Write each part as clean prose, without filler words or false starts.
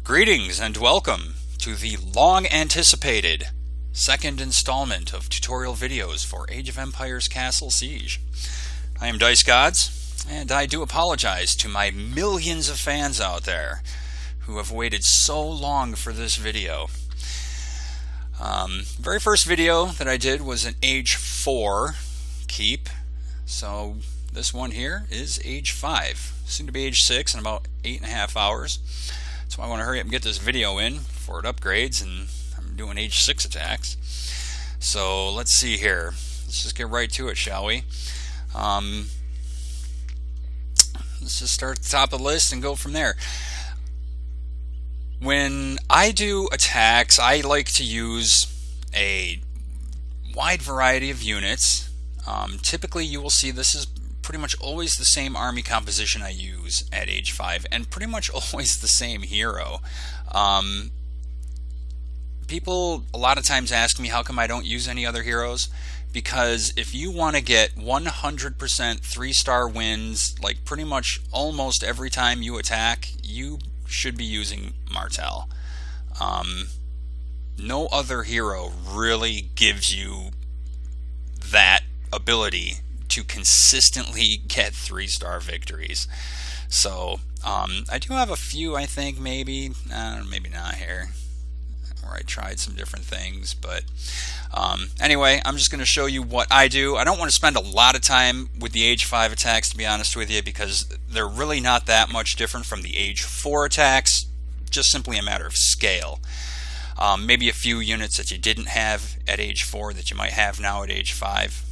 Greetings and welcome to the long-anticipated second installment of tutorial videos for Age of Empires Castle Siege. I am Dice Gods, and I do apologize to my millions of fans out there who have waited so long for this video. Very first video that I did was an Age 4 keep, so this one here is Age 5, soon to be Age 6 in about 8.5 hours. So I want to hurry up and get this video in before it upgrades, and I'm doing Age 6 attacks. So let's see here. Let's just get right to it, shall we? Let's just start at the top of the list and go from there. When I do attacks, I like to use a wide variety of units. Typically you will see this is pretty much always the same army composition I use at Age 5, and pretty much always the same hero. People a lot of times ask me how come I don't use any other heroes, because if you want to get 100% 3-star wins, like pretty much almost every time you attack, you should be using Martel. No other hero really gives you that ability to consistently get 3-star victories. So I do have a few, I think, maybe not here, where I tried some different things, but anyway, I'm just going to show you what I do. I don't want to spend a lot of time with the Age 5 attacks, to be honest with you, because they're really not that much different from the Age 4 attacks, just simply a matter of scale. Maybe a few units that you didn't have at Age 4 that you might have now at Age 5.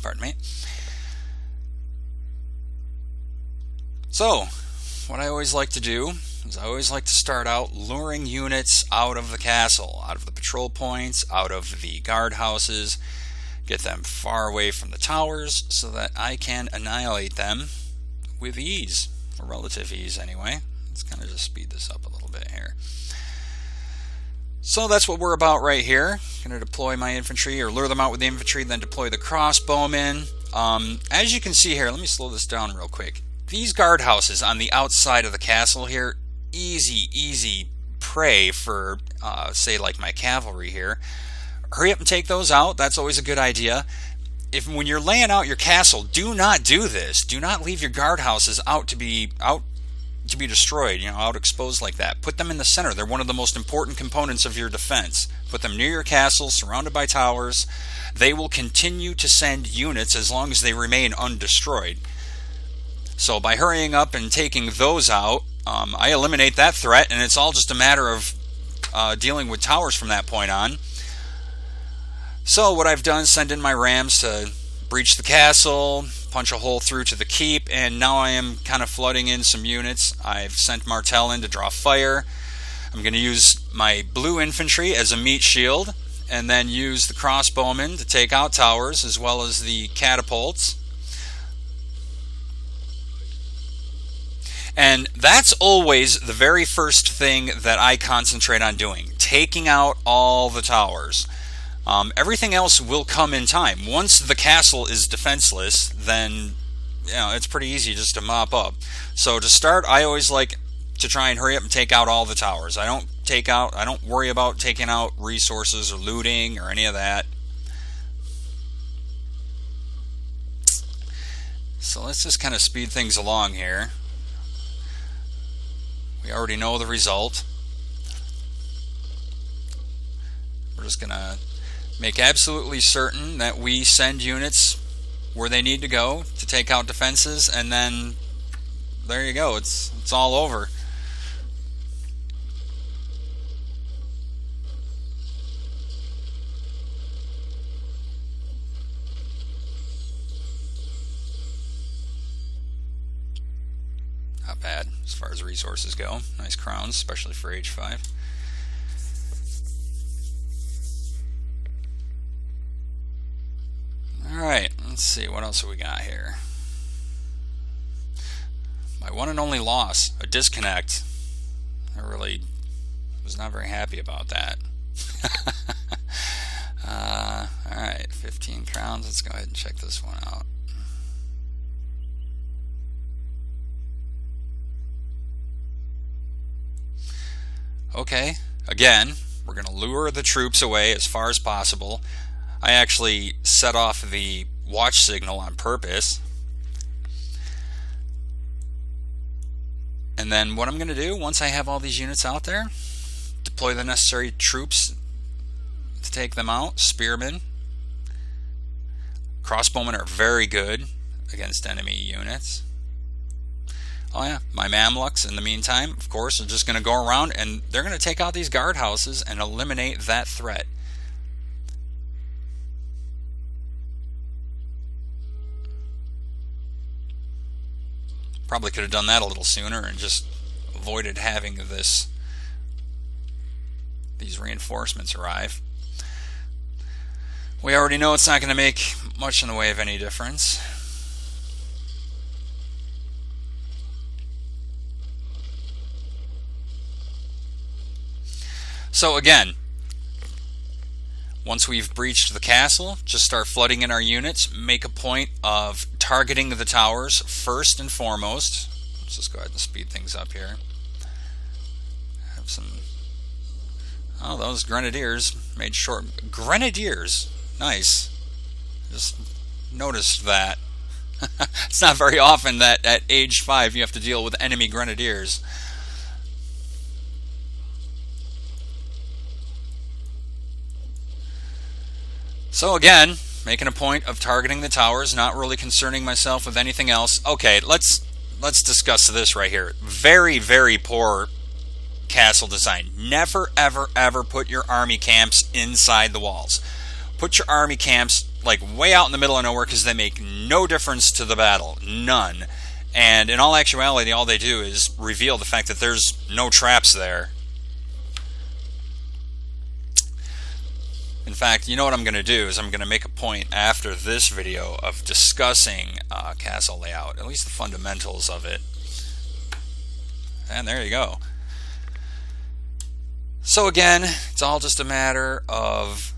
Pardon me. So, what I always like to do is I always like to start out luring units out of the castle, out of the patrol points, out of the guardhouses, get them far away from the towers so that I can annihilate them with ease, or relative ease anyway. Let's kind of just speed this up a little bit here. So that's what we're about right here. I'm going to deploy my infantry, or lure them out with the infantry, then deploy the crossbowmen. As you can see here, let me slow this down real quick. These guardhouses on the outside of the castle here, easy prey for, say, like my cavalry here. Hurry up and take those out. That's always a good idea. When you're laying out your castle, do not do this. Do not leave your guardhouses out to be destroyed, out exposed like that. Put them in the center. They're one of the most important components of your defense. Put them near your castle, surrounded by towers. They will continue to send units as long as they remain undestroyed. So by hurrying up and taking those out, I eliminate that threat, and it's all just a matter of dealing with towers from that point on. So what I've done is send in my rams to breach the castle, punch a hole through to the keep, and now I am kind of flooding in some units. I've sent Martel in to draw fire. I'm going to use my blue infantry as a meat shield, and then use the crossbowmen to take out towers as well as the catapults. And that's always the very first thing that I concentrate on doing, taking out all the towers. Everything else will come in time. Once the castle is defenseless, then it's pretty easy just to mop up. So to start, I always like to try and hurry up and take out all the towers. I don't worry about taking out resources or looting or any of that. So let's just kind of speed things along here. We already know the result. We're just going to make absolutely certain that we send units where they need to go to take out defenses, and then there you go. It's all over. Not bad as far as resources go. Nice crowns, especially for Age 5. Alright, let's see, what else have we got here? My one and only loss, a disconnect. I really was not very happy about that. Alright, 15 crowns. Let's go ahead and check this one out. Okay, again, we're going to lure the troops away as far as possible. I actually set off the watch signal on purpose. And then what I'm going to do, once I have all these units out there, deploy the necessary troops to take them out. Spearmen. Crossbowmen are very good against enemy units. Oh yeah, my Mamluks in the meantime, of course, are just going to go around and they're going to take out these guardhouses and eliminate that threat. Probably could have done that a little sooner and just avoided having these reinforcements arrive. We already know it's not going to make much in the way of any difference. So again, once we've breached the castle, just start flooding in our units. Make a point of targeting the towers first and foremost. Let's just go ahead and speed things up here. Have some... Oh, those grenadiers made short... Grenadiers! Nice. Just noticed that. It's not very often that at age 5 you have to deal with enemy grenadiers. So again, making a point of targeting the towers, not really concerning myself with anything else. Okay, let's discuss this right here. Very, very poor castle design. Never, ever, ever put your army camps inside the walls. Put your army camps like way out in the middle of nowhere because they make no difference to the battle. None. And in all actuality, all they do is reveal the fact that there's no traps there. In fact, you know what I'm going to do is I'm going to make a point after this video of discussing castle layout, at least the fundamentals of it. And there you go. So again, it's all just a matter of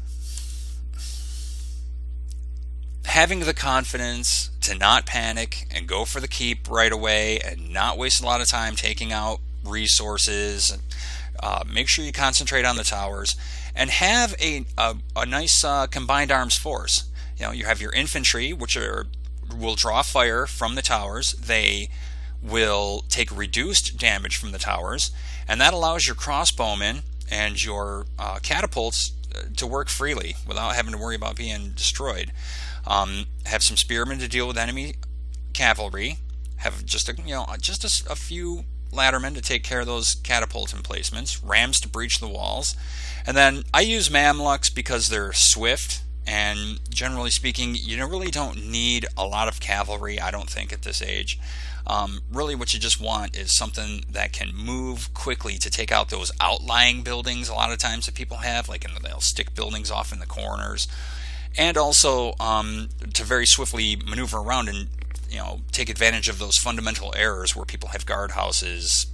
having the confidence to not panic and go for the keep right away and not waste a lot of time taking out resources. Make sure you concentrate on the towers and have a nice combined arms force. You know, you have your infantry, which will draw fire from the towers. They will take reduced damage from the towers, and that allows your crossbowmen and your catapults to work freely without having to worry about being destroyed. Have some spearmen to deal with enemy cavalry. Have just a few laddermen to take care of those catapult emplacements. Rams to breach the walls. And then I use Mamluks because they're swift, and generally speaking, you really don't need a lot of cavalry, I don't think, at this age. Really what you just want is something that can move quickly to take out those outlying buildings a lot of times that people have, like they'll stick buildings off in the corners, and also to very swiftly maneuver around and take advantage of those fundamental errors where people have guardhouses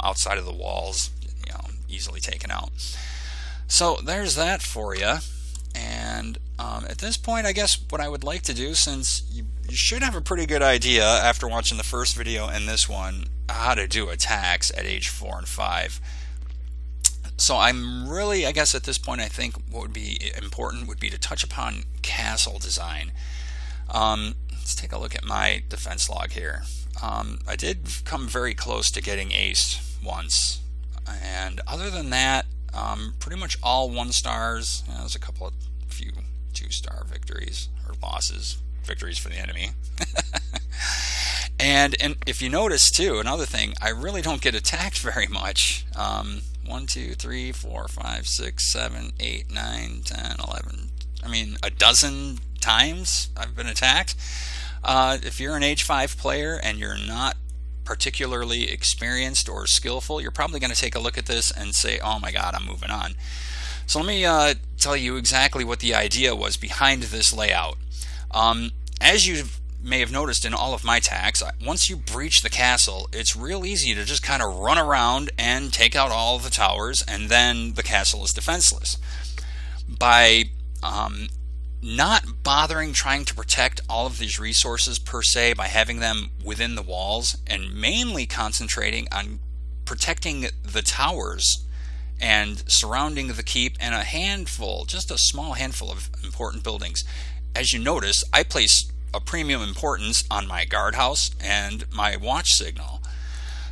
outside of the walls, easily taken out. So there's that for you. And at this point, I guess what I would like to do, since you should have a pretty good idea after watching the first video and this one, how to do attacks at age 4 and 5. So I'm really, I guess at this point, I think what would be important would be to touch upon castle design. Let's take a look at my defense log here. I did come very close to getting aced once, and other than that, pretty much all 1-stars. There's a few 2-star victories or losses, victories for the enemy. and if you notice too, another thing, I really don't get attacked very much. 1, 2, 3, 4, 5, 6, 7, 8, 9, 10, 11. I mean, a dozen times I've been attacked. If you're an age 5 player and you're not particularly experienced or skillful, you're probably going to take a look at this and say, oh my god, I'm moving on. So let me tell you exactly what the idea was behind this layout. As you may have noticed in all of my attacks, once you breach the castle, it's real easy to just kind of run around and take out all of the towers, and then the castle is defenseless. By not bothering trying to protect all of these resources per se, by having them within the walls and mainly concentrating on protecting the towers and surrounding the keep, and a handful, just a small handful of important buildings. As you notice, I place a premium importance on my guardhouse and my watch signal.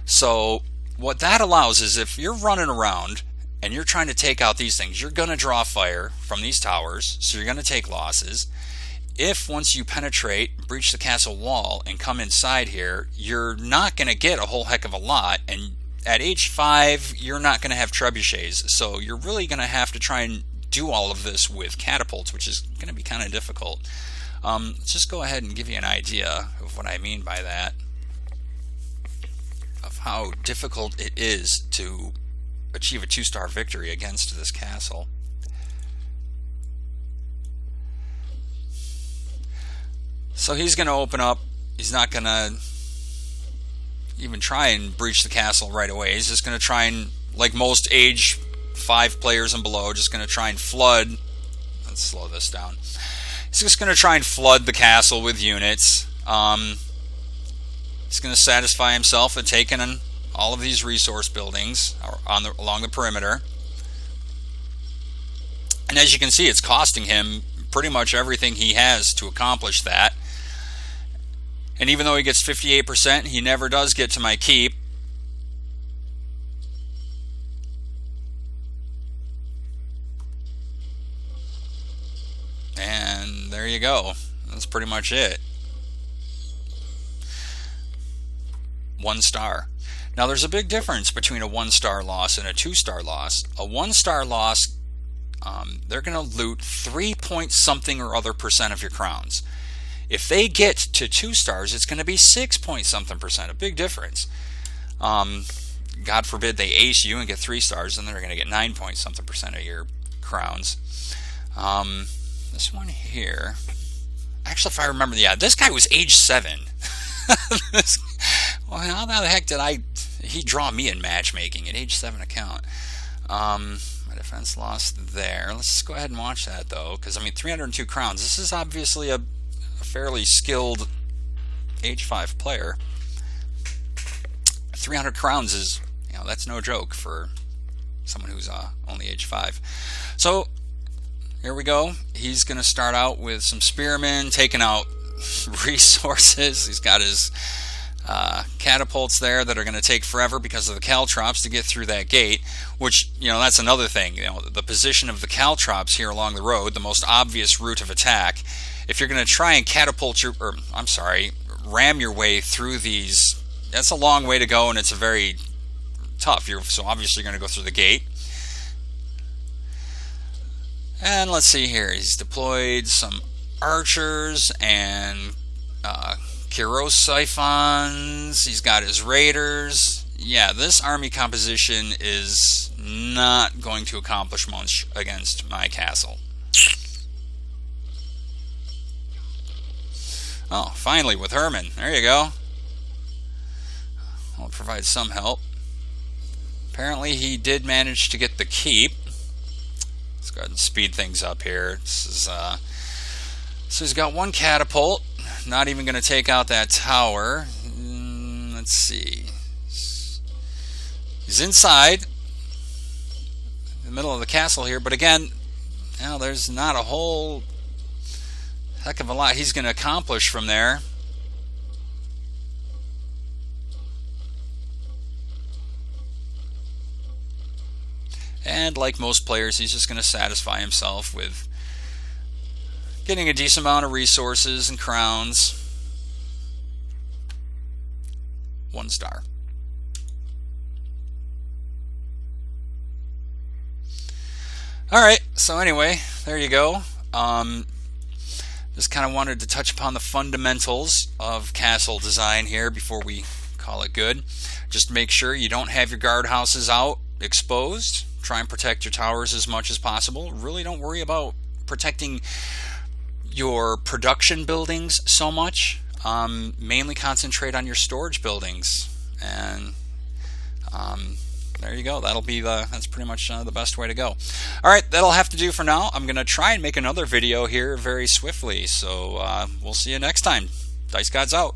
So what that allows is, if you're running around and you're trying to take out these things, you're going to draw fire from these towers, so you're going to take losses. If once you penetrate, breach the castle wall, and come inside here, you're not going to get a whole heck of a lot, and at age 5, you're not going to have trebuchets, so you're really going to have to try and do all of this with catapults, which is going to be kind of difficult. Let's just go ahead and give you an idea of what I mean by that, of how difficult it is to achieve a 2-star victory against this castle. So he's going to open up. He's not going to even try and breach the castle right away. He's just going to try and, like most age 5 players and below, just going to try and flood. Let's slow this down. He's just going to try and flood the castle with units. He's going to satisfy himself at taking all of these resource buildings along the perimeter. And as you can see, it's costing him pretty much everything he has to accomplish that. And even though he gets 58%, he never does get to my keep. And there you go. That's pretty much it. 1 star. Now there's a big difference between a 1-star loss and a 2-star loss. A 1-star loss, they're going to loot 3 point something or other % of your crowns. If they get to 2 stars, it's going to be 6 point something %. A big difference. God forbid they ace you and get 3 stars, and they're going to get 9 point something % of your crowns. This one here, actually, if I remember, yeah, this guy was age 7. Well, how the heck did he draw me in matchmaking at age 7 account? My defense lost there. Let's just go ahead and watch that, though, because, I mean, 302 crowns. This is obviously a fairly skilled age 5 player. 300 crowns is, that's no joke for someone who's only age 5. So here we go. He's going to start out with some spearmen, taking out resources. He's got his catapults there that are going to take forever because of the caltrops to get through that gate, which, that's another thing. The position of the caltrops here along the road, the most obvious route of attack. If you're going to try and ram your way through these, that's a long way to go, and it's a very tough. So obviously you're going to go through the gate. And let's see here. He's deployed some archers and Kyrosiphons. He's got his raiders. Yeah, this army composition is not going to accomplish much against my castle. Oh, finally with Herman. There you go. I'll provide some help. Apparently he did manage to get the keep. Let's go ahead and speed things up here. This is, so he's got 1 catapult. Not even going to take out that tower. Let's see. He's inside the middle of the castle here, but again, there's not a whole heck of a lot he's going to accomplish from there. And like most players, he's just going to satisfy himself with getting a decent amount of resources and crowns. 1 star. Alright, so anyway, there you go. Just kind of wanted to touch upon the fundamentals of castle design here before we call it good. Just make sure you don't have your guardhouses out exposed. Try and protect your towers as much as possible. Really don't worry about protecting your production buildings so much. Mainly concentrate on your storage buildings, and there you go. That's pretty much the best way to go. Alright, that'll have to do for now. I'm gonna try and make another video here very swiftly, so we'll see you next time. Dice Gods out.